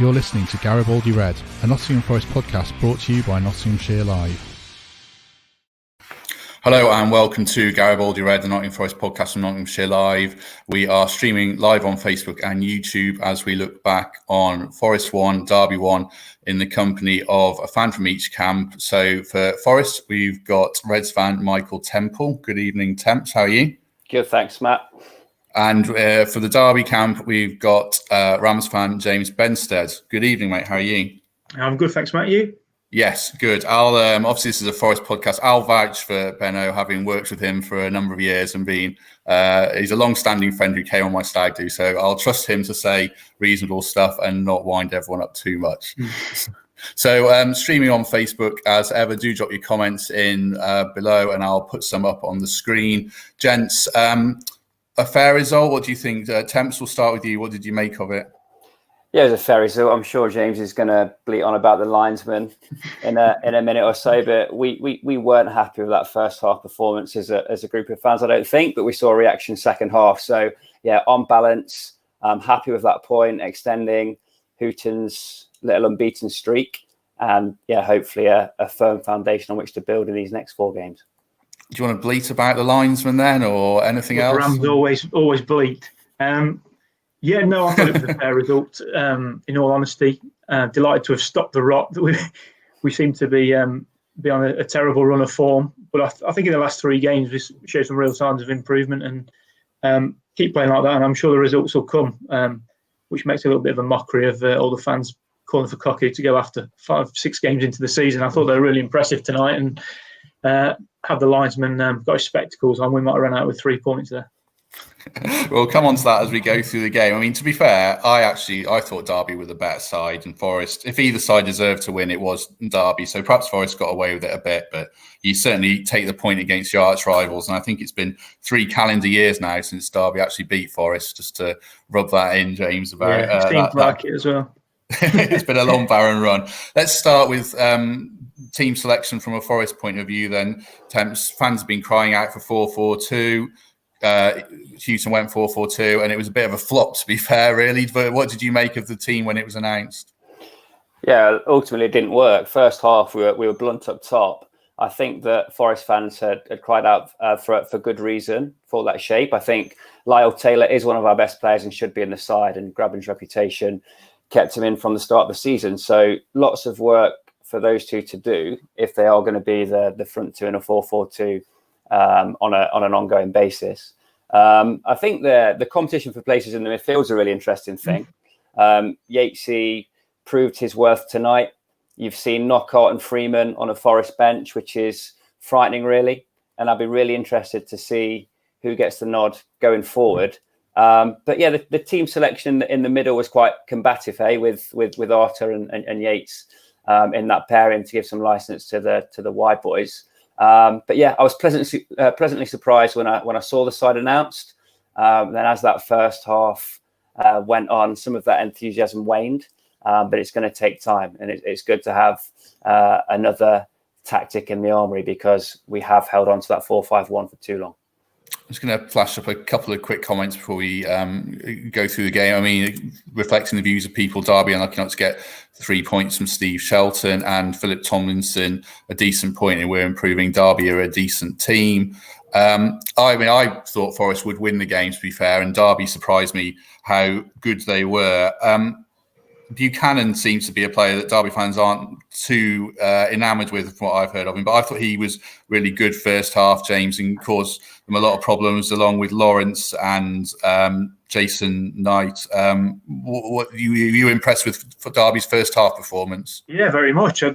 You're listening to Garibaldi Red, a Nottingham Forest podcast brought to you by Nottinghamshire Live. Hello and welcome to Garibaldi Red, the Nottingham Forest podcast from Nottinghamshire Live. We are streaming live on Facebook and YouTube as we look back on Forest 1, Derby 1 in the company of a fan from each camp. So for Forest, we've got Reds fan Michael Temple. Good evening, Temps. How are you? Good, thanks, Matt. And for the Derby camp, we've got Rams fan James Benstead. Good evening, mate. How are you? I'm good, thanks, Matt. You? Yes, good. I'll obviously this is a Forest podcast. I'll vouch for Benno, having worked with him for a number of years and being he's a long-standing friend who came on my stag do. So I'll trust him to say reasonable stuff and not wind everyone up too much. So streaming on Facebook as ever. Do drop your comments in below, and I'll put some up on the screen. Gents, a fair result. What do you think? Temps, we'll start with you. What did you make of it? Yeah, it was a fair result. I'm sure James is going to bleat on about the linesman in a minute or so, but we weren't happy with that first half performance as a group of fans, I don't think, but we saw a reaction second half. So, yeah, on balance, I'm happy with that point, extending Houghton's little unbeaten streak and, yeah, hopefully a firm foundation on which to build in these next 4 games. Do you want to bleat about the linesman then or anything else? Rams always bleat. Yeah, no, I thought it was a fair result. In all honesty, delighted to have stopped the rot that we seem to be on a terrible run of form. But I think in the last 3 games we showed some real signs of improvement and keep playing like that. And I'm sure the results will come, which makes a little bit of a mockery of all the fans calling for Cocky to go after 5-6 games into the season. I thought they were really impressive tonight, and had the linesman got his spectacles on, we might have run out with 3 points there. We'll come on to that as we go through the game. I mean, to be fair, I thought Derby were the better side, and Forest, if either side deserved to win, it was Derby. So perhaps Forest got away with it a bit, but you certainly take the point against your arch rivals. And I think it's been 3 calendar years now since Derby actually beat Forest, just to rub that in, James. About it seems like it as well. It's been a long, barren run. Let's start with team selection from a Forest point of view then. Temps, fans have been crying out for 4-4-2. Houghton went 4-4-2, and it was a bit of a flop, to be fair, really. But what did you make of the team when it was announced? Yeah, ultimately it didn't work. First half, we were blunt up top. I think that Forest fans had cried out for good reason for that shape. I think Lyle Taylor is one of our best players and should be in the side, and Grabban's reputation kept him in from the start of the season. So lots of work for those two to do if they are going to be the front two in a 4-4-2 on an ongoing basis. I think the competition for places in the midfield is a really interesting thing. Yatesy proved his worth tonight. You've seen Knockout and Freeman on a Forest bench, which is frightening, really. And I'll be really interested to see who gets the nod going forward. But yeah, the team selection in the middle was quite combative, with Arter and Yates in that pairing to give some license to the wide boys. But yeah, I was pleasantly surprised when I saw the side announced. Then as that first half went on, some of that enthusiasm waned. But it's going to take time, and it's good to have another tactic in the armoury because we have held on to that 4-5-1 for too long. I'm just going to flash up a couple of quick comments before we go through the game. I mean, reflecting the views of people, Derby unlucky not to get 3 points from Steve Shelton and Philip Tomlinson, a decent point, and we're improving. Derby are a decent team. I thought Forest would win the game, to be fair, and Derby surprised me how good they were. Buchanan seems to be a player that Derby fans aren't too enamoured with, from what I've heard of him. But I thought he was really good first half, James, and caused them a lot of problems, along with Lawrence and Jason Knight. What you were impressed with for Derby's first half performance? Yeah, very much. I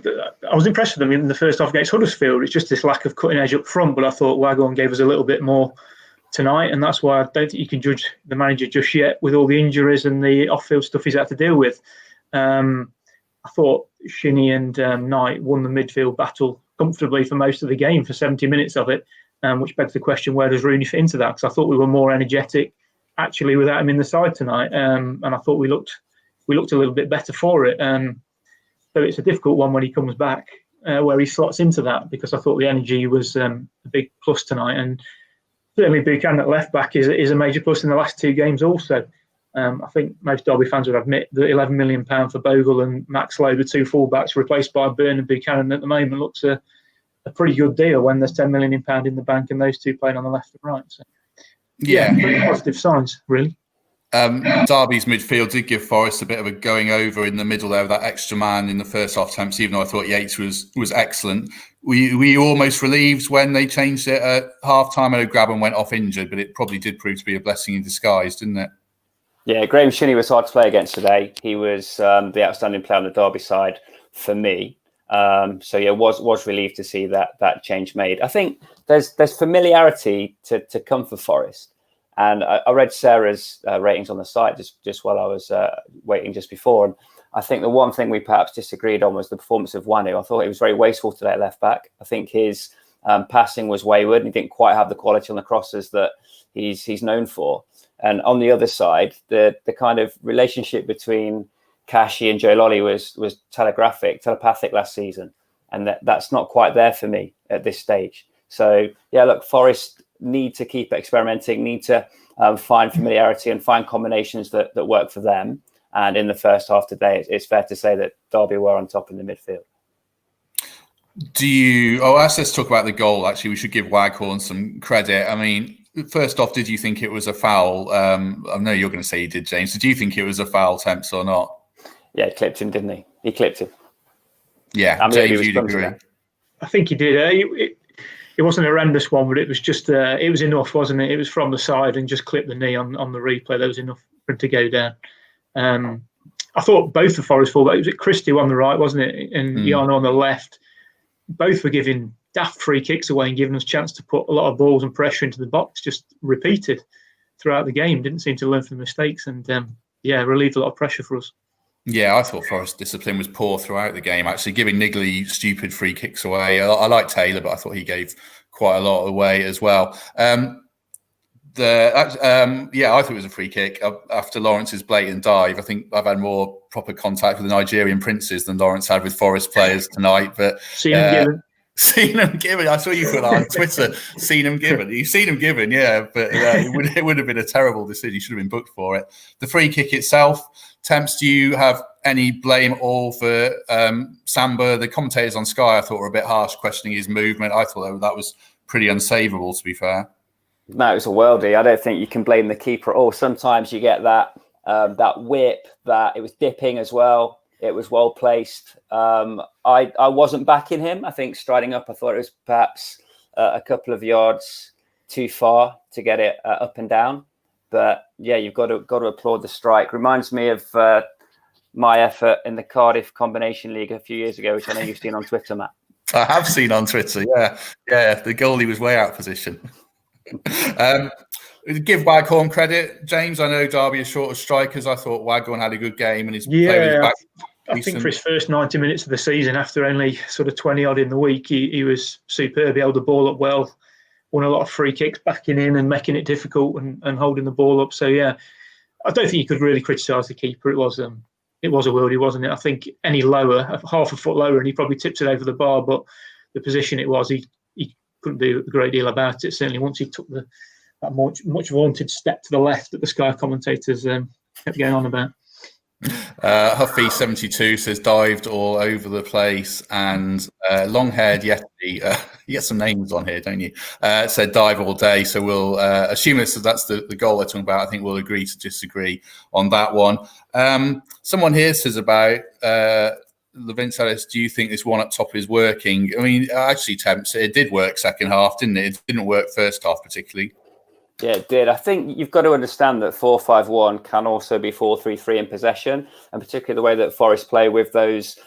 was impressed with them in the first half against Huddersfield. It's just this lack of cutting edge up front. But I thought Waghorn gave us a little bit more tonight, and that's why I don't think you can judge the manager just yet with all the injuries and the off-field stuff he's had to deal with. I thought Shinnie and Knight won the midfield battle comfortably for most of the game, for 70 minutes of it, which begs the question, where does Rooney fit into that? Because I thought we were more energetic actually without him in the side tonight, and I thought we looked a little bit better for it. So it's a difficult one when he comes back, where he slots into that, because I thought the energy was a big plus tonight, and certainly Buchanan at left back is a major plus in the last 2 games also. I think most Derby fans would admit that £11 million for Bogle and Max Lowe, the two fullbacks replaced by Byrne and Buchanan at the moment, looks a pretty good deal when there's £10 million in the bank and those two playing on the left and right. So, pretty positive signs, really. Derby's midfield did give Forest a bit of a going over in the middle there with that extra man in the first half attempts, even though I thought Yates was excellent. Were you almost relieved when they changed it at half-time? I know Grabban went off injured, but it probably did prove to be a blessing in disguise, didn't it? Yeah, Graham Shinney was hard to play against today. He was the outstanding player on the Derby side for me. Was relieved to see that change made. I think there's familiarity to come for Forest. And I read Sarah's ratings on the site just while I was waiting just before. And I think the one thing we perhaps disagreed on was the performance of Wanu. I thought he was very wasteful today at left back. I think his passing was wayward and he didn't quite have the quality on the crosses that he's known for. And on the other side, the kind of relationship between Kashi and Joe Lolly was telepathic last season. And that's not quite there for me at this stage. So, Forest need to keep experimenting, need to find familiarity and find combinations that work for them. And in the first half today, it's fair to say that Derby were on top in the midfield. Let's talk about the goal. Actually, we should give Waghorn some credit. I mean, first off, did you think it was a foul? I know you're going to say you did, James. So do you think it was a foul, Temps, or not? Yeah, he clipped him, didn't he? He clipped him. Yeah, James, you'd agree. I think he did. It wasn't a horrendous one, but it was just it was enough, wasn't it? It was from the side and just clipped the knee on the replay. That was enough for him to go down. I thought both the Forest fullbacks, it was Christie on the right, wasn't it? And Jan on the left. Both were giving daft free kicks away and giving us a chance to put a lot of balls and pressure into the box, just repeated throughout the game. Didn't seem to learn from mistakes and, relieved a lot of pressure for us. Yeah, I thought Forest discipline was poor throughout the game, actually, giving Nigley stupid free kicks away. I like Taylor, but I thought he gave quite a lot away as well. I thought it was a free kick. After Lawrence's blatant dive, I think I've had more proper contact with the Nigerian princes than Lawrence had with Forest players tonight. But Seen him given. I saw you put that on Twitter. Seen him given. You've seen him given, yeah. But it would have been a terrible decision. You should have been booked for it. The free kick itself, Temps, do you have any blame at all for Samba? The commentators on Sky, I thought, were a bit harsh, questioning his movement. I thought that was pretty unsavable, to be fair. No, it was a worldie. I don't think you can blame the keeper at all. Sometimes you get that whip, that it was dipping as well. It was well placed. I wasn't backing him. I think striding up, I thought it was perhaps a couple of yards too far to get it up and down. But yeah, you've got to applaud the strike. Reminds me of my effort in the Cardiff Combination League a few years ago, which I know you've seen on Twitter, Matt. I have seen on Twitter. Yeah. The goalie was way out of position. Give Waghorn credit, James. I know Derby is short of strikers. I thought Waghorn had a good game and his play was back. I think for his first 90 minutes of the season, after only sort of 20 odd in the week, he was superb. He held the ball up well, won a lot of free kicks, backing in and making it difficult and holding the ball up. So yeah, I don't think you could really criticise the keeper. It was a worldie, wasn't it? I think any lower, half a foot lower, and he probably tipped it over the bar. But the position it was, he couldn't do a great deal about it. Certainly once he took that much vaunted step to the left that the Sky commentators kept going on about. Huffy 72 says dived all over the place, and long-haired Yeti, you get some names on here, don't you? Said dive all day. So we'll assume that's the goal they're talking about. I think we'll agree to disagree on that one. Someone here says about Vince Ellis, do you think this one up top is working? I mean, actually, Temps, it did work second half, didn't it? It didn't work first half particularly. Yeah, it did. I think you've got to understand that 4-5-1 can also be 4-3-3 in possession, and particularly the way that Forest play with those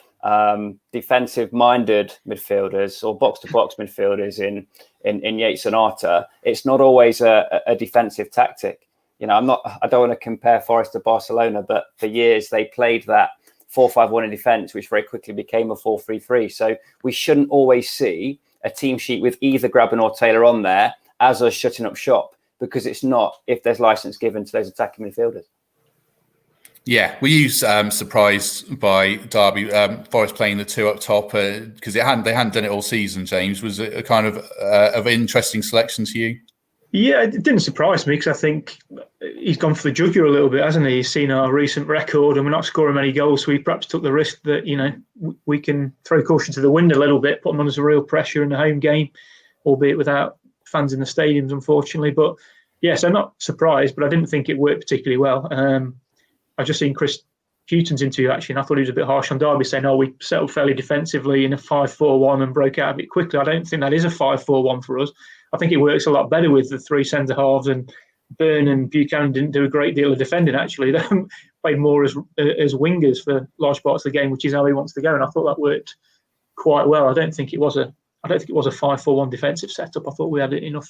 defensive-minded midfielders or box-to-box midfielders in Yates and Arter. It's not always a defensive tactic. You know, I don't want to compare Forest to Barcelona, but for years they played that 4-5-1 in defence, which very quickly became a 4-3-3. So we shouldn't always see a team sheet with either Grabban or Taylor on there as us shutting up shop, because it's not if there's license given to those attacking midfielders. Yeah, were you surprised by Derby Forest playing the two up top because they hadn't done it all season? James, was it a kind of interesting selection to you? Yeah, it didn't surprise me because I think he's gone for the jugular a little bit, hasn't he? He's seen our recent record and we're not scoring many goals, so he perhaps took the risk that, we can throw caution to the wind a little bit, put them under some real pressure in the home game, albeit without fans in the stadiums, unfortunately. But yes, I'm not surprised, but I didn't think it worked particularly well. I've just seen Chris Hughton's interview, actually, and I thought he was a bit harsh on Derby, saying, we settled fairly defensively in a 5-4-1 and broke out of it quickly. I don't think that is a 5-4-1 for us. I think it works a lot better with the three centre-halves, and Byrne and Buchanan didn't do a great deal of defending, actually. They played more as wingers for large parts of the game, which is how he wants to go, and I thought that worked quite well. I don't think it was a 5-4-1 defensive setup. I thought we had enough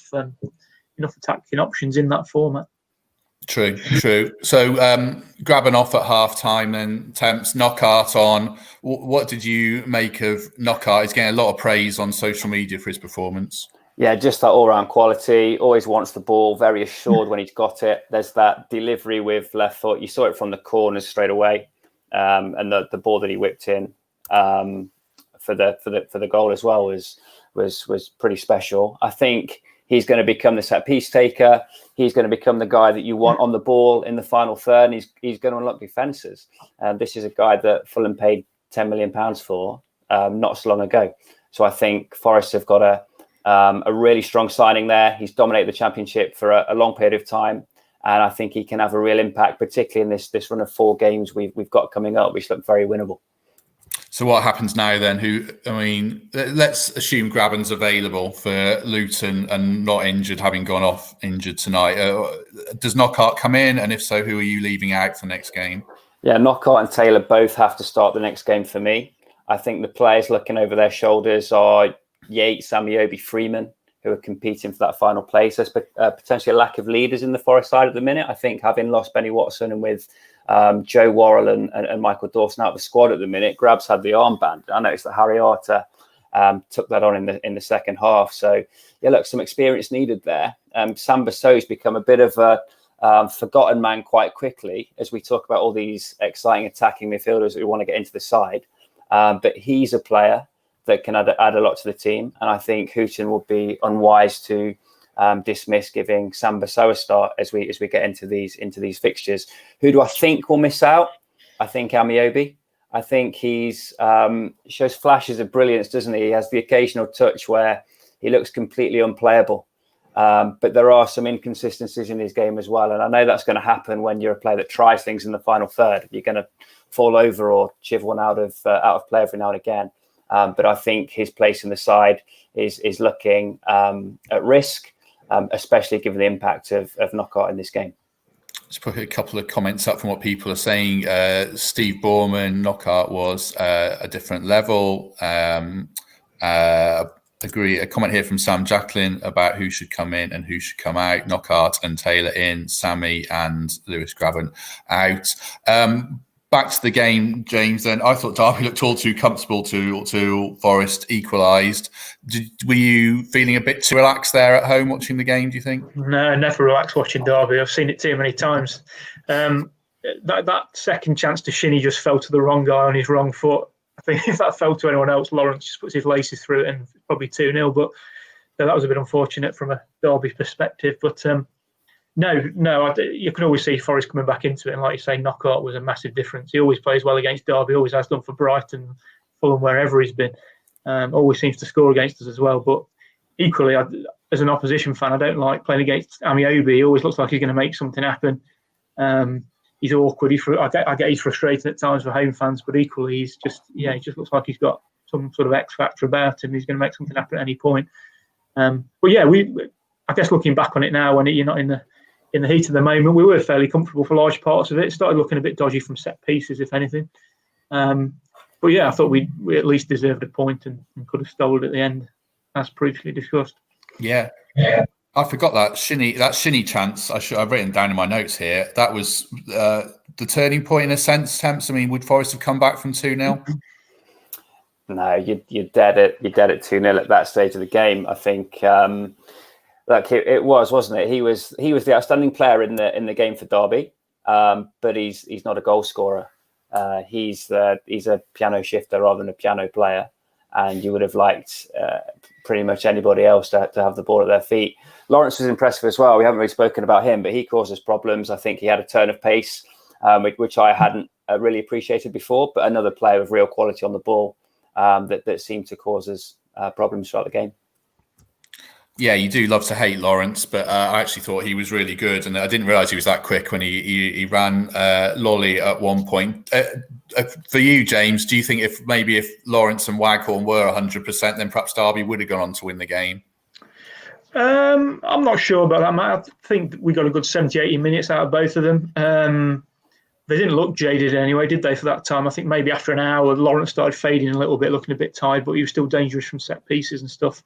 attacking options in that format. True. So grabbing off at half-time then, Temps, Knockaert on. What did you make of Knockaert? He's getting a lot of praise on social media for his performance. Yeah, just that all-round quality. Always wants the ball, very assured when he's got it. There's that delivery with left foot. You saw it from the corners straight away, and the ball that he whipped in for the goal as well was pretty special. I think he's going to become the set piece taker. He's going to become the guy that you want on the ball in the final third, and he's going to unlock defences. This is a guy that Fulham paid £10 million for not so long ago. So I think Forest have got a really strong signing there. He's dominated the Championship for a long period of time, and I think he can have a real impact, particularly in this run of 4 games we've got coming up, which look very winnable. So what happens now then? Let's assume Graben's available for Luton and not injured, having gone off injured tonight. Does Knockaert come in? And if so, who are you leaving out for the next game? Yeah, Knockaert and Taylor both have to start the next game for me. I think the players looking over their shoulders are Yates, Amiobi, Freeman, who are competing for that final place. There's potentially a lack of leaders in the Forest side at the minute. I think having lost Benny Watson and with Joe Worrell and Michael Dawson out of the squad at the minute, Grab's had the armband. I noticed that Harry Arter took that on in the second half. So, yeah, look, some experience needed there. Sam Bissau's become a bit of a forgotten man quite quickly as we talk about all these exciting attacking midfielders that we want to get into the side. But he's a player that can add a lot to the team. And I think Houghton will be unwise to dismiss giving Sam Bissau a start as we get into these fixtures. Who do I think will miss out? I think Amiobi. I think he's shows flashes of brilliance, doesn't he? He has the occasional touch where he looks completely unplayable. But there are some inconsistencies in his game as well. And I know that's going to happen when you're a player that tries things in the final third. You're going to fall over or chiv one out of play every now and again. But I think his place in the side is looking at risk, especially given the impact of Knockaert in this game. Let's put a couple of comments up from what people are saying. Steve Borman, Knockaert was a different level. Agree. A comment here from Sam Jacklin about who should come in and who should come out. Knockaert and Taylor in, Sammy and Lewis Graben out. Back to the game, James, then. I thought Derby looked all too comfortable to Forest equalised. Were you feeling a bit too relaxed there at home watching the game, do you think? No, never relaxed watching Derby. I've seen it too many times. That second chance to Shinnie just fell to the wrong guy on his wrong foot. I think if that fell to anyone else, Lawrence just puts his laces through it and probably 2-0. But that was a bit unfortunate from a Derby perspective. But No, you can always see Forest coming back into it. And like you say, Knockaert was a massive difference. He always plays well against Derby, always has done for Brighton, Fulham, wherever he's been. Always seems to score against us as well. But equally, as an opposition fan, I don't like playing against Amiobi. He always looks like he's going to make something happen. He's awkward. I get he's frustrated at times for home fans, but equally, he just looks like he's got some sort of X factor about him. He's going to make something happen at any point. But yeah, I guess looking back on it now, when you're not in the heat of the moment, we were fairly comfortable for large parts of it. It started looking a bit dodgy from set pieces, if anything. But yeah, I thought we at least deserved a point and could have stolen at the end, as previously discussed. Yeah. I forgot that Shinnie chance. I've written down in my notes here. That was the turning point in a sense, Temps. I mean, would Forest have come back from 2-0? No, you're dead at 2-0 at that stage of the game. I think it was, wasn't it? He was the outstanding player in the game for Derby, but he's not a goal scorer. He's a piano shifter rather than a piano player, and you would have liked pretty much anybody else to have the ball at their feet. Lawrence was impressive as well. We haven't really spoken about him, but he causes problems. I think he had a turn of pace, which I hadn't really appreciated before, but another player with real quality on the ball that seemed to cause us problems throughout the game. Yeah, you do love to hate Lawrence, but I actually thought he was really good, and I didn't realise he was that quick when he ran Lolly at one point. For you, James, do you think if Lawrence and Waghorn were 100%, then perhaps Derby would have gone on to win the game? I'm not sure about that, Matt. I think we got a good 70, 80 minutes out of both of them. They didn't look jaded anyway, did they, for that time? I think maybe after an hour, Lawrence started fading a little bit, looking a bit tired, but he was still dangerous from set pieces and stuff.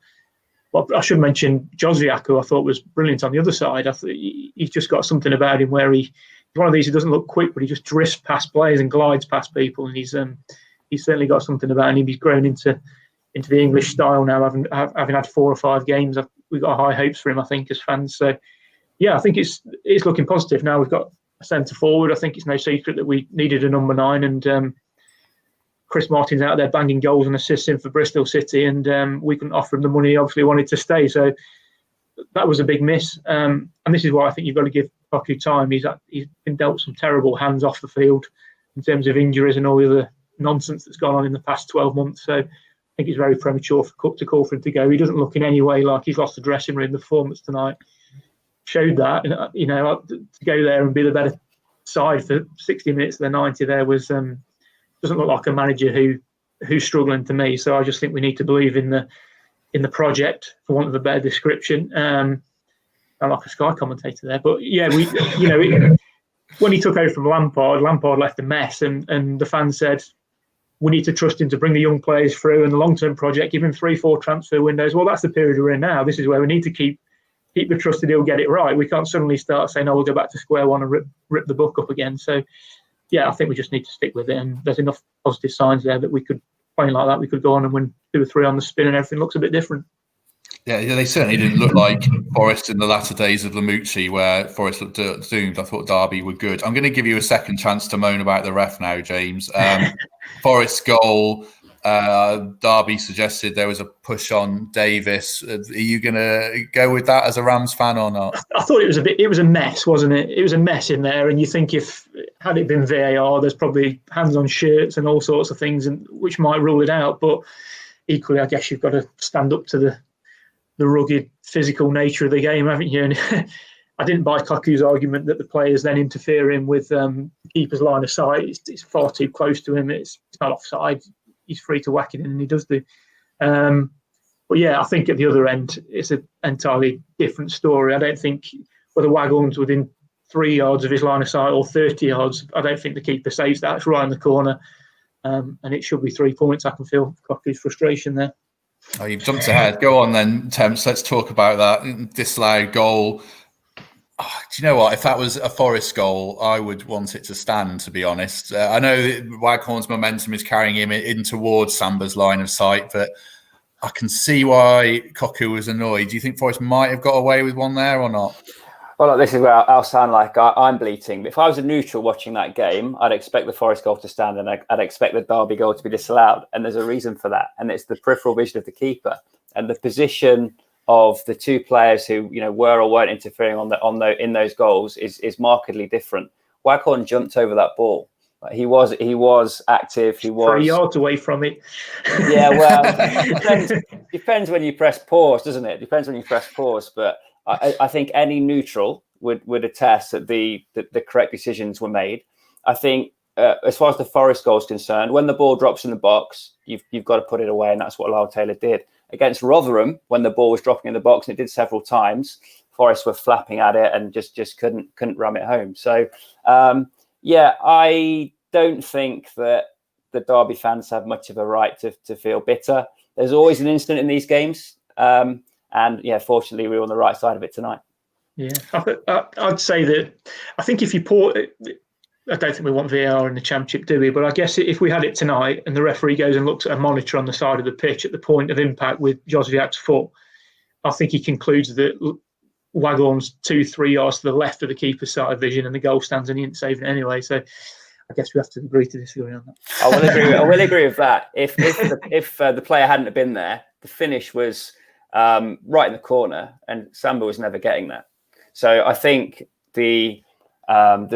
But I should mention Josiak, who I thought was brilliant on the other side. I thought he's just got something about him where he's one of these who doesn't look quick, but he just drifts past players and glides past people. And he's certainly got something about him. He's grown into the English style now, having had 4 or 5 games. We've got high hopes for him, I think, as fans. So, yeah, I think it's looking positive. Now we've got a centre forward. I think it's no secret that we needed a number 9, and Chris Martin's out there banging goals and assists in for Bristol City, and we couldn't offer him the money he obviously wanted to stay. So that was a big miss. And this is why I think you've got to give Koku time. He's been dealt some terrible hands off the field in terms of injuries and all the other nonsense that's gone on in the past 12 months. So I think it's very premature for Cook to call for him to go. He doesn't look in any way like he's lost the dressing room. The performance tonight showed that. And, to go there and be the better side for 60 minutes of the 90 there was... doesn't look like a manager who's struggling to me. So I just think we need to believe in the project, for want of a better description. I'm like a Sky commentator there, but yeah, when he took over from Lampard left a mess, and the fans said we need to trust him to bring the young players through and the long-term project, give him 3-4 transfer windows. Well, that's the period we're in now. This is where we need to keep the trust that he'll get it right. We can't suddenly start saying, "Oh, we'll go back to square one and rip the book up again." So. Yeah, I think we just need to stick with it, and there's enough positive signs there that we could, playing like that, we could go on and win 2 or 3 on the spin, and everything looks a bit different. Yeah, they certainly didn't look like Forest in the latter days of Lamucci, where Forest looked doomed. I thought Derby were good. I'm going to give you a second chance to moan about the ref now, James. Forest goal. Derby suggested there was a push on Davies. Are you going to go with that as a Rams fan or not? I thought it was a mess, wasn't it? It was a mess in there, and you think had it been VAR, there's probably hands on shirts and all sorts of things, and which might rule it out. But equally, I guess you've got to stand up to the rugged physical nature of the game, haven't you? And I didn't buy Koku's argument that the players then interfering with the keeper's line of sight. It's far too close to him. It's not offside. He's free to whack it in, and he does do. But yeah, I think at the other end, it's an entirely different story. I don't think whether Waghorn's within 3 yards of his line of sight or 30 yards, I don't think the keeper saves that. It's right in the corner, and it should be 3 points. I can feel Koku's frustration there. Oh, you've jumped ahead. Go on then, Temps. Let's talk about that disallowed goal. Oh, do you know what? If that was a Forest goal, I would want it to stand, to be honest. I know that Waghorn's momentum is carrying him in towards Samba's line of sight, but I can see why Koku was annoyed. Do you think Forest might have got away with one there or not? Well, look, this is where I'll sound like I'm bleating. But if I was a neutral watching that game, I'd expect the Forest goal to stand, and I'd expect the Derby goal to be disallowed. And there's a reason for that, and it's the peripheral vision of the keeper and the position of the 2 players who were or weren't interfering in those goals is markedly different. Waghorn jumped over that ball. He was active. He was 3 yards away from it. Yeah, well, depends when you press pause, doesn't it? Depends when you press pause. But I think any neutral would attest that the correct decisions were made. I think as far as the Forest goal is concerned, when the ball drops in the box, you've got to put it away, and that's what Lyle Taylor did. Against Rotherham, when the ball was dropping in the box, and it did several times, Forest were flapping at it and just couldn't ram it home. So, I don't think that the Derby fans have much of a right to feel bitter. There's always an incident in these games. Fortunately, we were on the right side of it tonight. Yeah, I'd say that I think if you I don't think we want VAR in the Championship, do we? But I guess if we had it tonight and the referee goes and looks at a monitor on the side of the pitch at the point of impact with Josiak's foot, I think he concludes that Waghorn's 2-3 yards to the left of the keeper's side of vision, and the goal stands, and he ain't saving it anyway. So I guess we have to agree to disagree on that. I will agree with that. If the player hadn't have been there, the finish was right in the corner, and Samba was never getting that. So I think the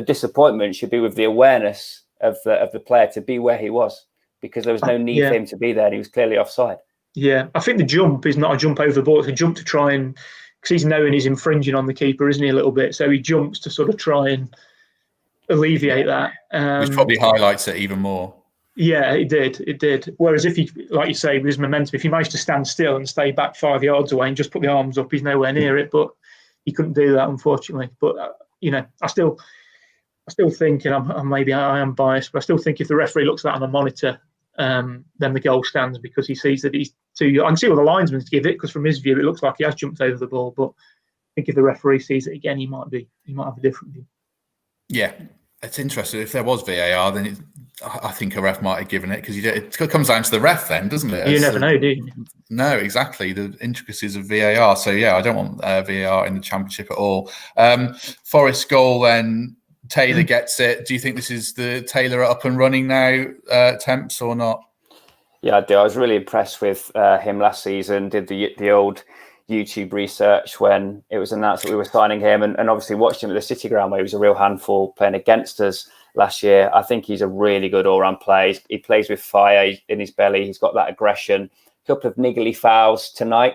disappointment should be with the awareness of the player to be where he was, because there was no need for him to be there, and he was clearly offside. Yeah, I think the jump is not a jump over the ball. It's a jump to try and, because he's knowing he's infringing on the keeper, isn't he, a little bit? So he jumps to sort of try and alleviate that. Which probably highlights it even more. Yeah, it did. Whereas if he, like you say, with his momentum, if he managed to stand still and stay back 5 yards away and just put the arms up, he's nowhere near it. But he couldn't do that, unfortunately. But I still think, and maybe I am biased, but I still think if the referee looks at that on the monitor, then the goal stands, because he sees that he's too. I can see what the linesman give it, because from his view, it looks like he has jumped over the ball. But I think if the referee sees it again, he might have a different view. Yeah, it's interesting. If there was VAR, then I think a ref might have given it, because it comes down to the ref, then, doesn't it? You never know, do you? No, exactly. The intricacies of VAR. So yeah, I don't want VAR in the Championship at all. Forest goal, then Taylor gets it. Do you think this is the Taylor up and running now, Temps, or not? Yeah, I do. I was really impressed with him last season. Did the old YouTube research when it was announced that we were signing him, and obviously watched him at the City Ground, where he was a real handful playing against us last year. I think he's a really good all-round player. He plays with fire in his belly. He's got that aggression. A couple of niggly fouls tonight,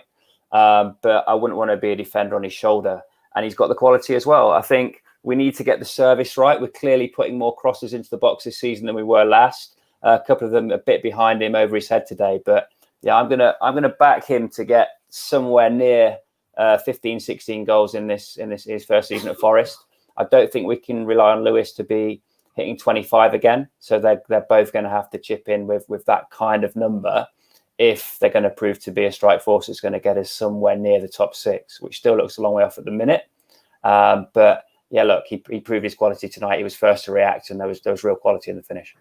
but I wouldn't want to be a defender on his shoulder. And he's got the quality as well. I think we need to get the service right. We're clearly putting more crosses into the box this season than we were last. A couple of them a bit behind him, over his head today. But yeah, I'm gonna back him to get somewhere near 15, 16 goals in his first season at Forest. I don't think we can rely on Lewis to be hitting 25 again. So they're both going to have to chip in with that kind of number if they're going to prove to be a strike force that's going to get us somewhere near the top 6, which still looks a long way off at the minute. But yeah, look, he proved his quality tonight. He was first to react, and there was real quality in the finish.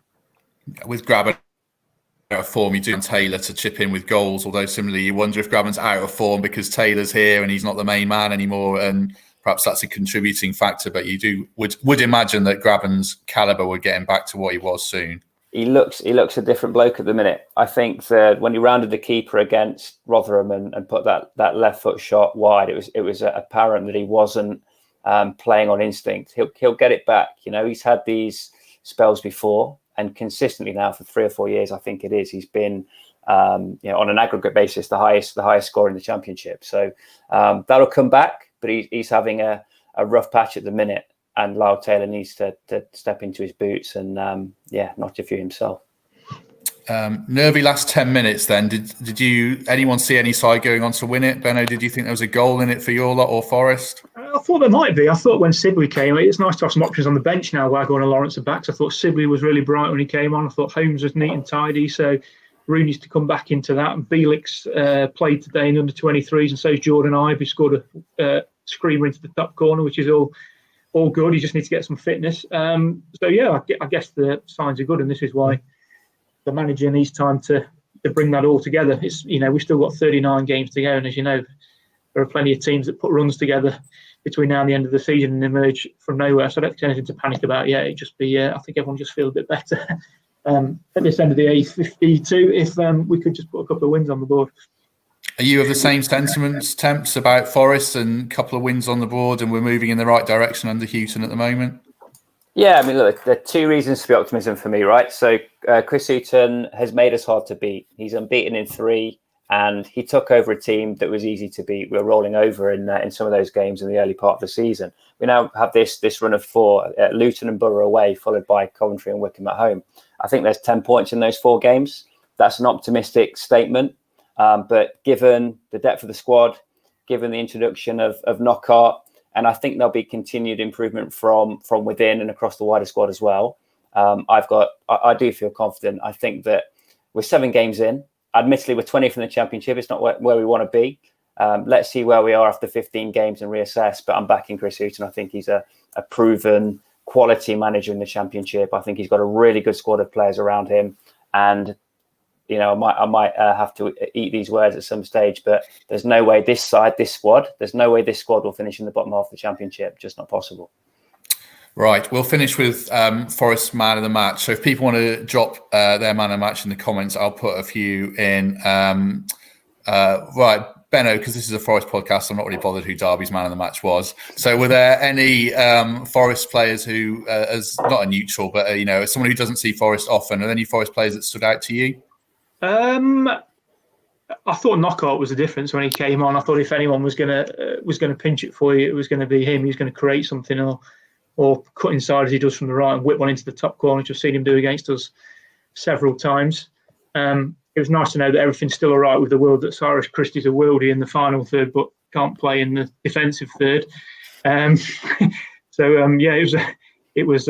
With Grabban out of form, you do Taylor to chip in with goals, although similarly you wonder if Grabban's out of form because Taylor's here and he's not the main man anymore, and perhaps that's a contributing factor. But you would imagine that Grabban's calibre would get him back to what he was soon. He looks a different bloke at the minute. I think that when he rounded the keeper against Rotherham and put that left foot shot wide, it was apparent that he wasn't playing on instinct. He'll get it back. He's had these spells before, and consistently now for 3 or 4 years, I think it is. He's been on an aggregate basis the highest scorer in the Championship. So that'll come back, but he's having a rough patch at the minute. And Lyle Taylor needs to step into his boots and, not a few himself. Nervy last 10 minutes then. Did anyone see any side going on to win it? Benno, did you think there was a goal in it for your lot or Forest? I thought there might be. I thought when Sibley came, it's nice to have some options on the bench now. Waghorn and Lawrence are back. So I thought Sibley was really bright when he came on. I thought Holmes was neat and tidy. So Rooney's to come back into that. And Bielik's played today in the under-23s, and so is Jordan Ibe, who scored a screamer into the top corner, which is all good. You just need to get some fitness. So yeah, I guess the signs are good, and this is why the manager needs time to bring that all together. It's we've still got 39 games to go, and as you know, there are plenty of teams that put runs together between now and the end of the season and emerge from nowhere. So I don't think there's anything to panic about yet. It just be I think everyone just feel a bit better at this end of the A52 if we could just put a couple of wins on the board. Are you of the same sentiments, Temps, about Forest and a couple of wins on the board, and we're moving in the right direction under Houghton at the moment? Yeah, I mean, look, there are 2 reasons to be optimism for me, right? So Chris Houghton has made us hard to beat. He's unbeaten in 3, and he took over a team that was easy to beat. We were rolling over in some of those games in the early part of the season. We now have this run of 4, Luton and Borough away, followed by Coventry and Wickham at home. I think there's 10 points in those 4 games. That's an optimistic statement. But given the depth of the squad, given the introduction of Knockaert, and I think there'll be continued improvement from within and across the wider squad as well. I do feel confident. I think that we're 7 games in. Admittedly, we're 20th in the Championship. It's not where we want to be. Let's see where we are after 15 games and reassess. But I'm backing Chris Houghton. I think he's a proven quality manager in the Championship. I think he's got a really good squad of players around him. And I might have to eat these words at some stage, but there's no way this squad will finish in the bottom half of the Championship. Just not possible. Right. We'll finish with Forest man of the match. So if people want to drop their man of the match in the comments, I'll put a few in. Right. Benno, because this is a Forest podcast, I'm not really bothered who Derby's man of the match was. So were there any Forest players who, as not a neutral, but as someone who doesn't see Forest often, are there any Forest players that stood out to you? I thought Knockout was the difference when he came on. I thought if anyone was gonna pinch it for you, it was going to be him. He was going to create something or cut inside as he does from the right and whip one into the top corner, which I've seen him do against us several times. It was nice to know that everything's still all right with the world that Cyrus Christie's a worldie in the final third, but can't play in the defensive third. It was.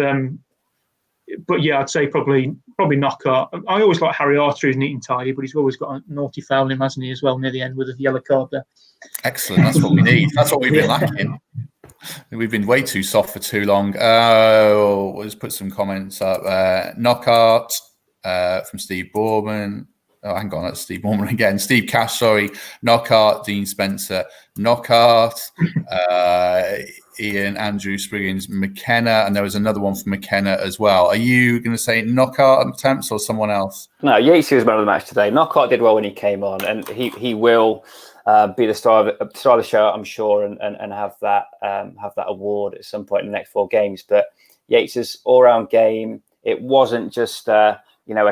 But yeah, I'd say probably Knockout. I always like Harry Arter, who's neat and tidy, but he's always got a naughty foul in him, hasn't he, as well, near the end with a yellow card there. Excellent. That's what we need. That's what we've been lacking. We've been way too soft for too long. We'll just put some comments up. Knockout from Steve Borman. Oh, hang on, that's Steve Borman again. Steve Cash, sorry. Knockout, Dean Spencer. Knockout. Ian, Andrew, Spriggins, McKenna, and there was another one from McKenna as well. Are you going to say Knockout attempts or someone else? No, Yates was man of the match today. Knockout did well when he came on, and he will be the star of the show, I'm sure, and have that award at some point in the next 4 games. But Yates's all-round game, it wasn't just a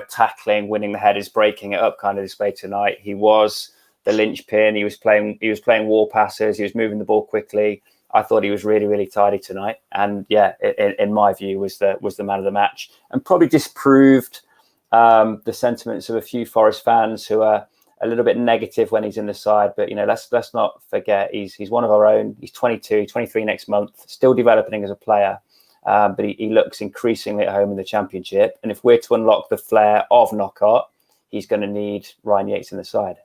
tackling, winning the headers, breaking it up kind of display tonight. He was the linchpin. He was playing wall passes. He was moving the ball quickly. I thought he was really, really tidy tonight, and in my view, was the man of the match, and probably disproved the sentiments of a few Forest fans who are a little bit negative when he's in the side. But let's not forget he's one of our own. He's 22, 23 next month, still developing as a player, but he looks increasingly at home in the Championship. And if we're to unlock the flair of Knockout, he's going to need Ryan Yates in the side.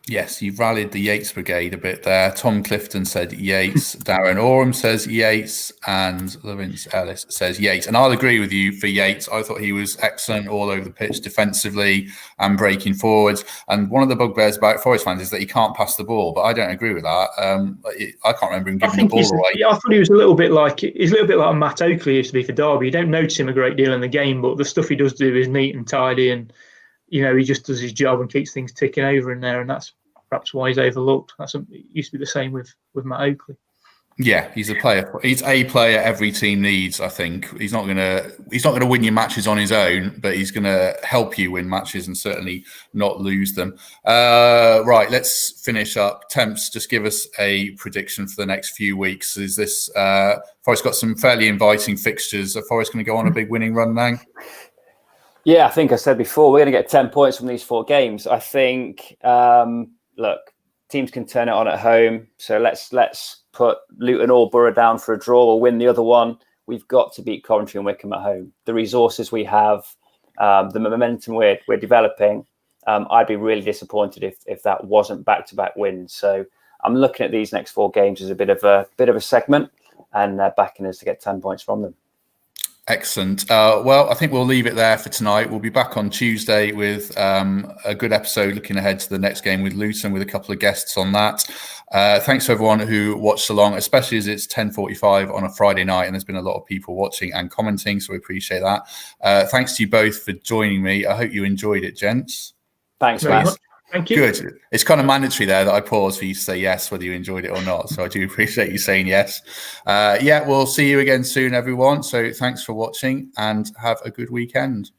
Yes, you've rallied the Yates brigade a bit there. Tom Clifton said Yates. Darren Oram says Yates. And Lawrence Ellis says Yates. And I'll agree with you for Yates. I thought he was excellent all over the pitch defensively and breaking forwards. And one of the bugbears about Forest fans is that he can't pass the ball. But I don't agree with that. I can't remember him giving the ball away. I thought he was a little bit like Matt Oakley used to be for Derby. You don't notice him a great deal in the game, but the stuff he does do is neat and tidy, and he just does his job and keeps things ticking over in there, and that's perhaps why he's overlooked. It used to be the same with Matt Oakley. Yeah, he's a player. He's a player every team needs. I think he's not gonna win your matches on his own, but he's gonna help you win matches and certainly not lose them. Right, let's finish up. Temps, just give us a prediction for the next few weeks. Is this Forest got some fairly inviting fixtures? Are Forest going to go on a big winning run now? Yeah, I think I said before, we're going to get 10 points from these 4 games. I think, look, teams can turn it on at home. So let's put Luton or Borough down for a draw or win the other one. We've got to beat Coventry and Wickham at home. The resources we have, the momentum we're developing, I'd be really disappointed if that wasn't back-to-back wins. So I'm looking at these next 4 games as a bit of a segment, and backing us to get 10 points from them. Excellent. Well, I think we'll leave it there for tonight. We'll be back on Tuesday with a good episode looking ahead to the next game with Luton, with a couple of guests on that. Thanks to everyone who watched along, especially as it's 10:45 on a Friday night, and there's been a lot of people watching and commenting, so we appreciate that. Thanks to you both for joining me. I hope you enjoyed it, gents. Thanks, Matt. Thank you. Good. It's kind of mandatory there that I pause for you to say yes, whether you enjoyed it or not. So I do appreciate you saying yes. We'll see you again soon, everyone. So thanks for watching and have a good weekend.